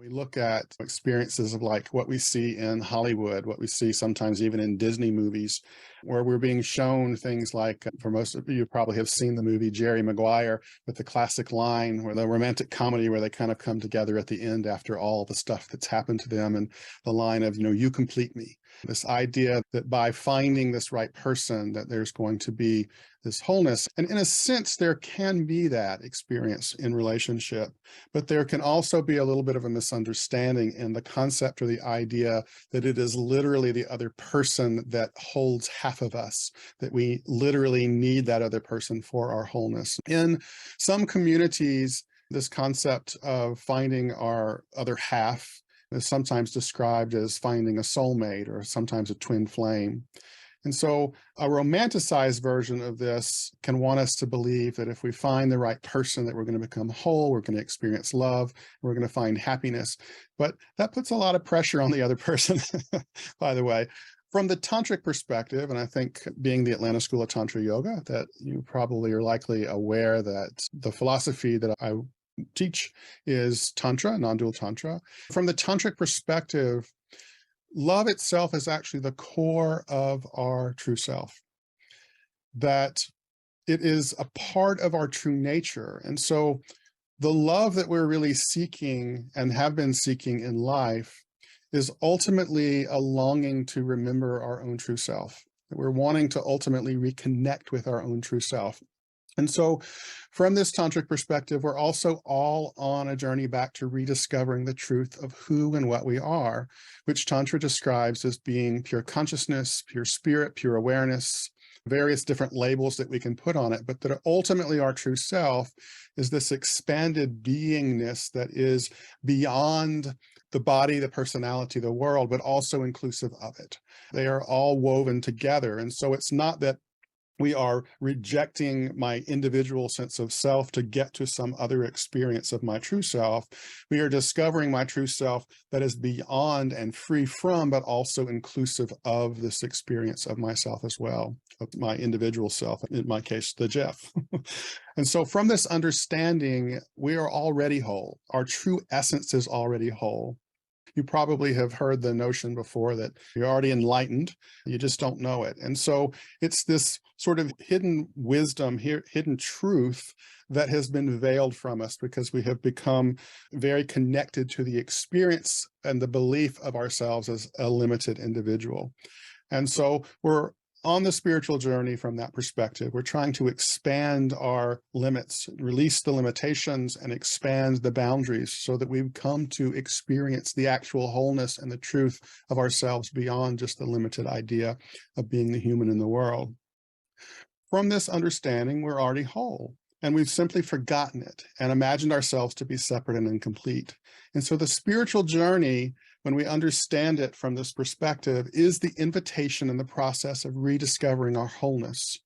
We look at experiences of like what we see in Hollywood, what we see sometimes even in Disney movies, where we're being shown things like, for most of you probably have seen the movie Jerry Maguire, with the classic line where the romantic comedy where they kind of come together at the end after all the stuff that's happened to them, and the line of, you complete me. This idea that by finding this right person, that there's going to be this wholeness. And in a sense, there can be that experience in relationship, but there can also be a little bit of a misunderstanding in the concept or the idea that it is literally the other person that holds half of us, that we literally need that other person for our wholeness. In some communities, this concept of finding our other half is sometimes described as finding a soulmate or sometimes a twin flame. And so a romanticized version of this can want us to believe that if we find the right person, that we're going to become whole, we're going to experience love, we're going to find happiness. But that puts a lot of pressure on the other person, by the way. From the Tantric perspective, and I think being the Atlanta School of Tantra Yoga, that you probably are likely aware that the philosophy that I teach is Tantra, non-dual Tantra. From the Tantric perspective, love itself is actually the core of our true self, that it is a part of our true nature. And so the love that we're really seeking and have been seeking in life is ultimately a longing to remember our own true self, that we're wanting to ultimately reconnect with our own true self. And so from this tantric perspective, we're also all on a journey back to rediscovering the truth of who and what we are, which Tantra describes as being pure consciousness, pure spirit, pure awareness, various different labels that we can put on it, but that ultimately our true self is this expanded beingness that is beyond the body, the personality, the world, but also inclusive of it. They are all woven together. And so it's not that we are rejecting my individual sense of self to get to some other experience of my true self. We are discovering my true self that is beyond and free from, but also inclusive of this experience of myself as well, of my individual self, in my case, the Jeff. And so from this understanding, we are already whole. Our true essence is already whole. You probably have heard the notion before that you're already enlightened, you just don't know it. And so it's this sort of hidden wisdom, hidden truth that has been veiled from us because we have become very connected to the experience and the belief of ourselves as a limited individual. And so we're on the spiritual journey from that perspective. We're trying to expand our limits, release the limitations, and expand the boundaries so that we come to experience the actual wholeness and the truth of ourselves beyond just the limited idea of being the human in the world. From this understanding, we're already whole, and we've simply forgotten it and imagined ourselves to be separate and incomplete. And so the spiritual journey, when we understand it from this perspective, is the invitation in the process of rediscovering our wholeness,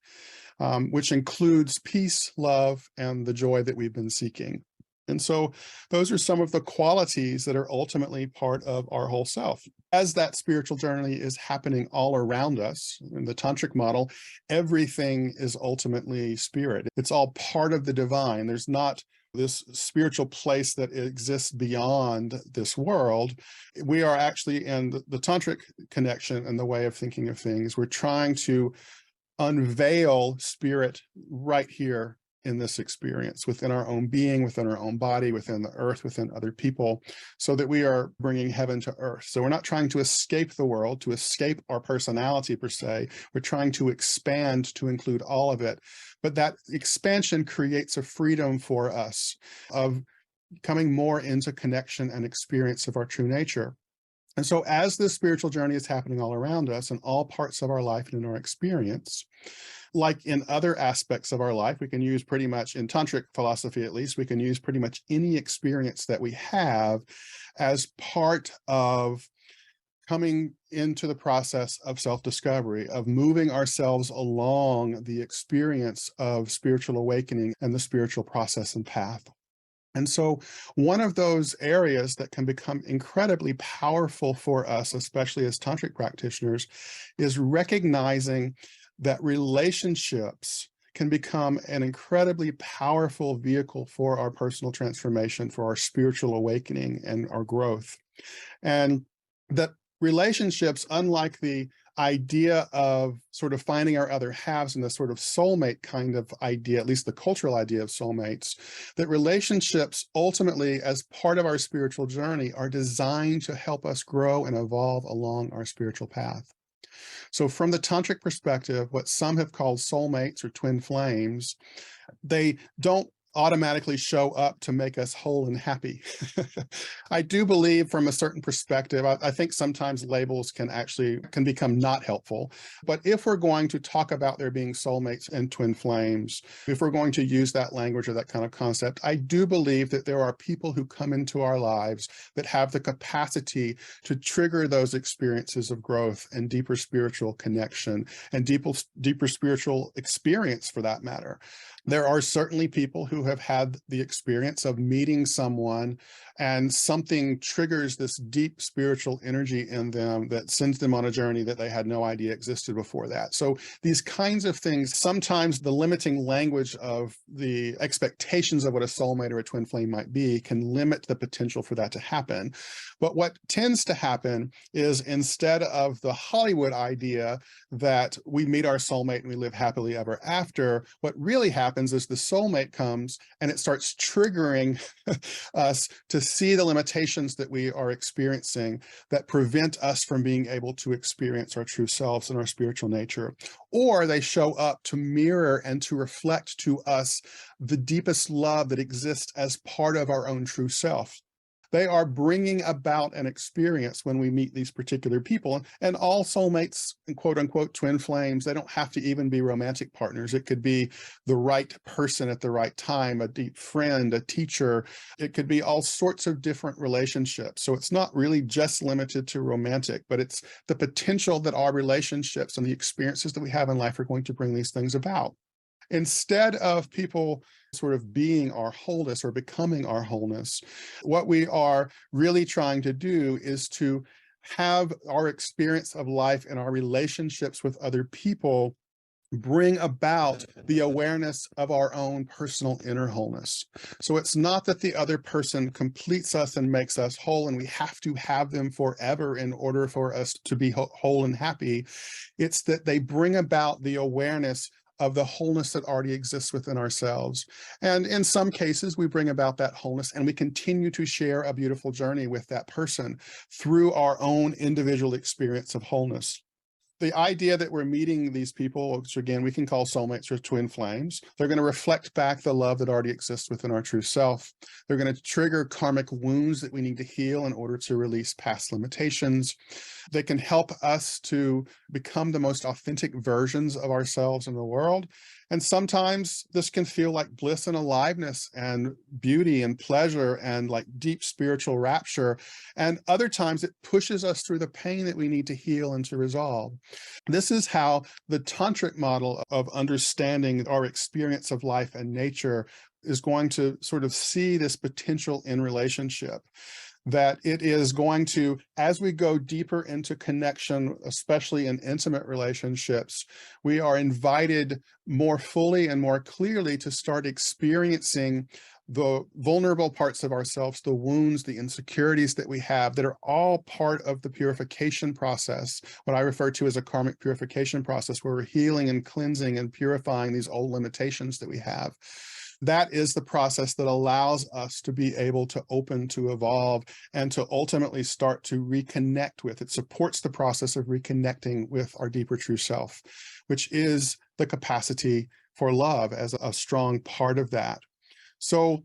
which includes peace, love, and the joy that we've been seeking. And so those are some of the qualities that are ultimately part of our whole self. As that spiritual journey is happening all around us, in the tantric model, everything is ultimately spirit. It's all part of the divine. There's not this spiritual place that exists beyond this world. We are actually in the tantric connection and the way of thinking of things. We're trying to unveil spirit right here in this experience, within our own being, within our own body, within the earth, within other people, so that we are bringing heaven to earth. So we're not trying to escape the world, to escape our personality per se. We're trying to expand to include all of it. But that expansion creates a freedom for us of coming more into connection and experience of our true nature. And so as this spiritual journey is happening all around us in all parts of our life and in our experience, like in other aspects of our life, we can use pretty much, in tantric philosophy at least, we can use pretty much any experience that we have as part of coming into the process of self-discovery, of moving ourselves along the experience of spiritual awakening and the spiritual process and path. And so one of those areas that can become incredibly powerful for us, especially as tantric practitioners, is recognizing that relationships can become an incredibly powerful vehicle for our personal transformation, for our spiritual awakening and our growth. And that relationships, unlike the idea of sort of finding our other halves and the sort of soulmate kind of idea, at least the cultural idea of soulmates, that relationships ultimately, as part of our spiritual journey, are designed to help us grow and evolve along our spiritual path. So from the tantric perspective, what some have called soulmates or twin flames, they don't automatically show up to make us whole and happy. I do believe from a certain perspective, I think sometimes labels can become not helpful. But if we're going to talk about there being soulmates and twin flames, if we're going to use that language or that kind of concept, I do believe that there are people who come into our lives that have the capacity to trigger those experiences of growth and deeper spiritual connection and deeper spiritual experience, for that matter. There are certainly people who have had the experience of meeting someone and something triggers this deep spiritual energy in them that sends them on a journey that they had no idea existed before that. So these kinds of things, sometimes the limiting language of the expectations of what a soulmate or a twin flame might be can limit the potential for that to happen. But what tends to happen is, instead of the Hollywood idea that we meet our soulmate and we live happily ever after, what really happens is the soulmate comes and it starts triggering us to see the limitations that we are experiencing that prevent us from being able to experience our true selves and our spiritual nature. Or they show up to mirror and to reflect to us the deepest love that exists as part of our own true self. They are bringing about an experience when we meet these particular people. And all soulmates and quote unquote twin flames, they don't have to even be romantic partners. It could be the right person at the right time, a deep friend, a teacher. It could be all sorts of different relationships. So it's not really just limited to romantic, but it's the potential that our relationships and the experiences that we have in life are going to bring these things about. Instead of people sort of being our wholeness or becoming our wholeness, what we are really trying to do is to have our experience of life and our relationships with other people bring about the awareness of our own personal inner wholeness. So it's not that the other person completes us and makes us whole, and we have to have them forever in order for us to be whole and happy. It's that they bring about the awareness of the wholeness that already exists within ourselves. And in some cases, we bring about that wholeness and we continue to share a beautiful journey with that person through our own individual experience of wholeness. The idea that we're meeting these people, which again, we can call soulmates or twin flames, they're going to reflect back the love that already exists within our true self. They're going to trigger karmic wounds that we need to heal in order to release past limitations. They can help us to become the most authentic versions of ourselves in the world. And sometimes this can feel like bliss and aliveness and beauty and pleasure and like deep spiritual rapture. And other times it pushes us through the pain that we need to heal and to resolve. This is how the tantric model of understanding our experience of life and nature is going to sort of see this potential in relationship. That it is going to, as we go deeper into connection, especially in intimate relationships, we are invited more fully and more clearly to start experiencing the vulnerable parts of ourselves, the wounds, the insecurities that we have that are all part of the purification process, what I refer to as a karmic purification process, where we're healing and cleansing and purifying these old limitations that we have. That is the process that allows us to be able to open, to evolve, and to ultimately start to reconnect with. It supports the process of reconnecting with our deeper true self, which is the capacity for love as a strong part of that. So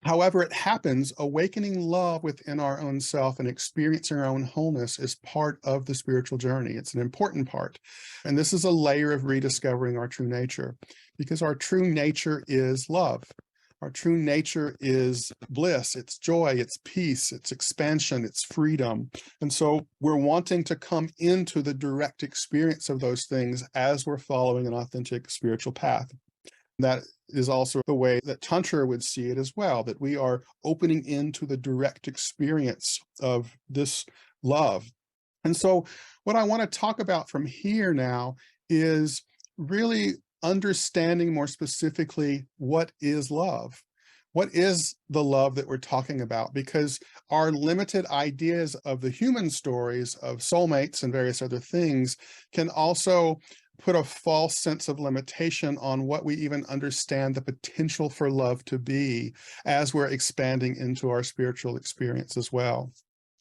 however it happens, awakening love within our own self and experiencing our own wholeness is part of the spiritual journey. It's an important part. And this is a layer of rediscovering our true nature, because our true nature is love. Our true nature is bliss, it's joy, it's peace, it's expansion, it's freedom. And so we're wanting to come into the direct experience of those things as we're following an authentic spiritual path. That is also the way that Tantra would see it as well, that we are opening into the direct experience of this love. And so what I want to talk about from here now is really understanding more specifically what is love. What is the love that we're talking about? Because our limited ideas of the human stories of soulmates and various other things can also put a false sense of limitation on what we even understand the potential for love to be as we're expanding into our spiritual experience as well.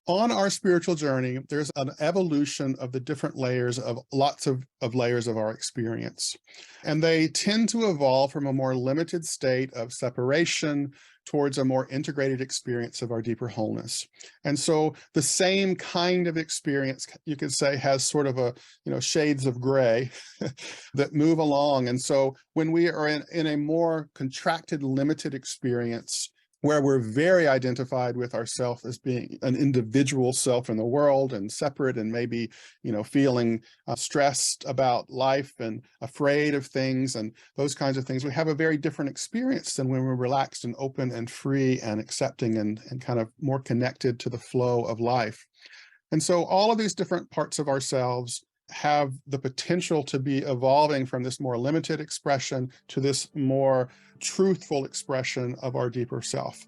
On our spiritual journey, there's an evolution of the different layers of lots of layers of our experience. And they tend to evolve from a more limited state of separation towards a more integrated experience of our deeper wholeness. And so the same kind of experience, you could say, has sort of a, shades of gray that move along. And so when we are in a more contracted, limited experience, where we're very identified with ourself as being an individual self in the world and separate and maybe, feeling stressed about life and afraid of things and those kinds of things, we have a very different experience than when we're relaxed and open and free and accepting and kind of more connected to the flow of life. And so all of these different parts of ourselves have the potential to be evolving from this more limited expression to this more truthful expression of our deeper self.